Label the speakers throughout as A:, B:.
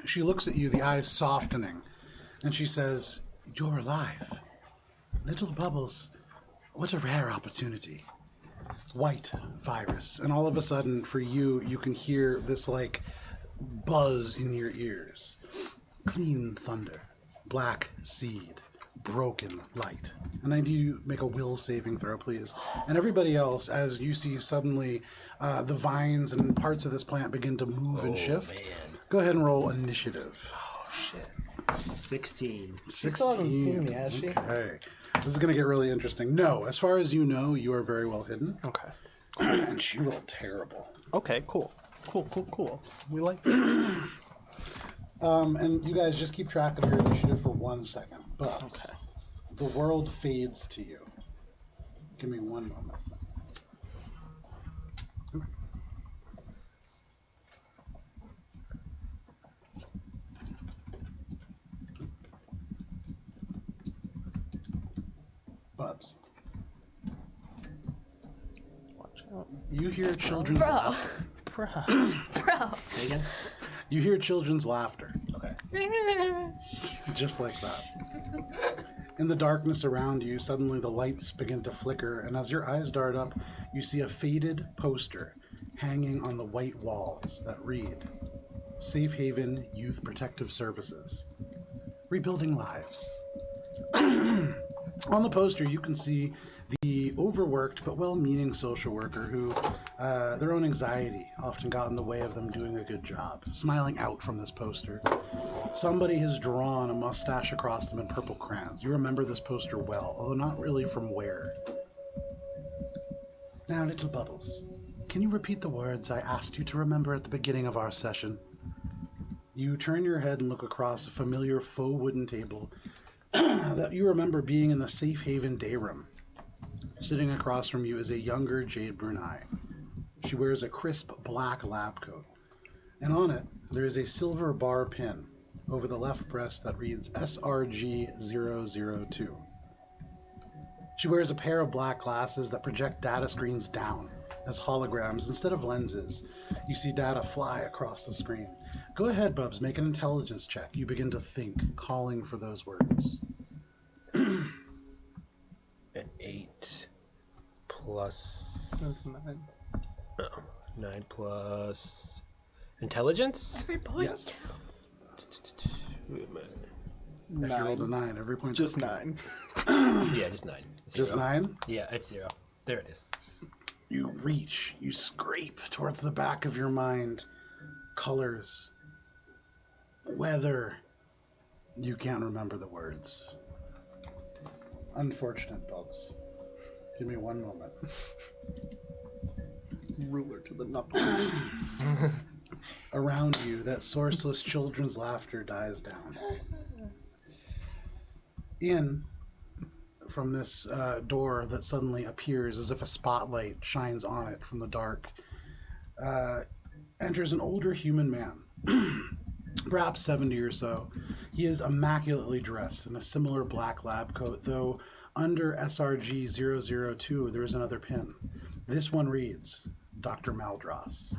A: She looks at you, the eyes softening, and she says, "You're alive. Little Bubbles, what a rare opportunity. White virus." And all of a sudden, for you, you can hear this, like, buzz in your ears. Clean thunder, black seed, broken light. And I need you to make a will saving throw, please. And everybody else, as you see suddenly the vines and parts of this plant begin to move and shift, go ahead and roll initiative.
B: Oh, shit. 16.
C: She still hasn't seen me, has she?
A: Okay. This is going to get really interesting. No, as far as you know, you are very well hidden.
C: Okay.
A: And she rolled terrible.
C: Okay, cool. Cool. We like that.
A: And you guys just keep track of your initiative for 1 second. But the world fades to you. Give me one moment. Bubbs.
C: Watch out.
A: You hear children's laughter.
C: Bro.
B: Say again?
A: You hear children's laughter.
B: Okay.
A: Just like that. In the darkness around you, suddenly the lights begin to flicker, and as your eyes dart up, you see a faded poster hanging on the white walls that read, Safe Haven Youth Protective Services. Rebuilding Lives. On the poster, you can see the overworked but well-meaning social worker who their own anxiety often got in the way of them doing a good job. Smiling out from this poster, somebody has drawn a mustache across them in purple crayons. You remember this poster well, although not really from where. Now, little Bubbles, can you repeat the words I asked you to remember at the beginning of our session? You turn your head and look across a familiar faux wooden table that you remember being in the Safe Haven day room. Sitting across from you is a younger Jade Brunaei. She wears a crisp black lab coat, and on it there is a silver bar pin over the left breast that reads SRG002. She wears a pair of black glasses that project data screens down as holograms instead of lenses. You see data fly across the screen. Go ahead, Bubbs, make an intelligence check. You begin to think, calling for those words.
B: An 8 plus...
C: That's 9.
B: Oh, 9 plus... Intelligence?
D: Every point
A: Yes.
D: counts.
B: Wait a minute.
A: If you rolled a 9, every point.
C: Just 9.
B: Yeah, just 9.
A: Just
B: 0.
A: 9?
B: Yeah, it's 0. There it is.
A: You reach, you scrape towards the back of your mind. Colors. Weather. You can't remember the words. Unfortunate, Bubbs. Give me one moment.
C: Ruler to the knuckles.
A: Around you, that sourceless children's laughter dies down. In, from this door that suddenly appears as if a spotlight shines on it from the dark, enters an older human man, perhaps 70 or so. He is immaculately dressed in a similar black lab coat, though under SRG002 there is another pin. This one reads, Dr. Maldross.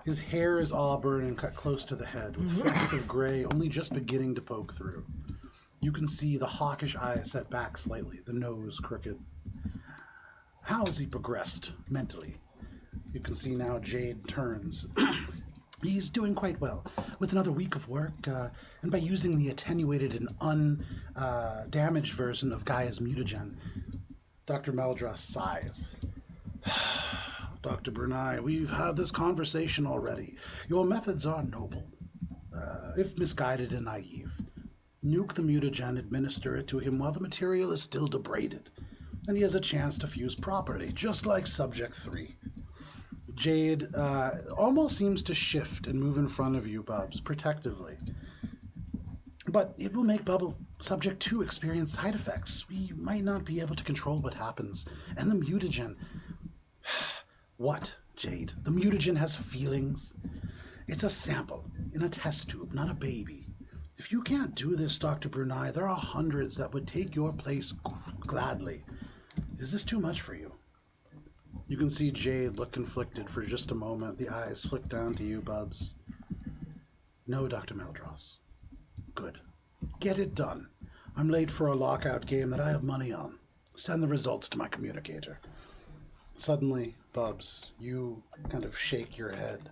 A: His hair is auburn and cut close to the head, with flecks of gray only just beginning to poke through. You can see the hawkish eyes set back slightly, the nose crooked. How has he progressed mentally? You can see now Jade turns. He's doing quite well. With another week of work, and by using the attenuated and undamaged version of Gaia's mutagen, Dr. Maldross sighs. Dr. Brunaei, we've had this conversation already. Your methods are noble, if misguided and naive. Nuke the mutagen, administer it to him while the material is still degraded, and he has a chance to fuse properly, just like Subject 3. Jade almost seems to shift and move in front of you, Bubbs, protectively. But it will make Subject 2 experience side effects. We might not be able to control what happens. And the mutagen... What, Jade? The mutagen has feelings? It's a sample in a test tube, not a baby. If you can't do this, Dr. Brunaei, there are hundreds that would take your place gladly. Is this too much for you? You can see Jade look conflicted for just a moment. The eyes flick down to you, Bubbs. No, Dr. Meldros. Good. Get it done. I'm late for a lockout game that I have money on. Send the results to my communicator. Suddenly, Bubbs, you kind of shake your head.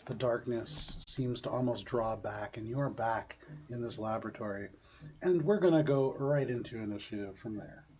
A: The darkness seems to almost draw back, and you're back in this laboratory. And we're going to go right into initiative from there.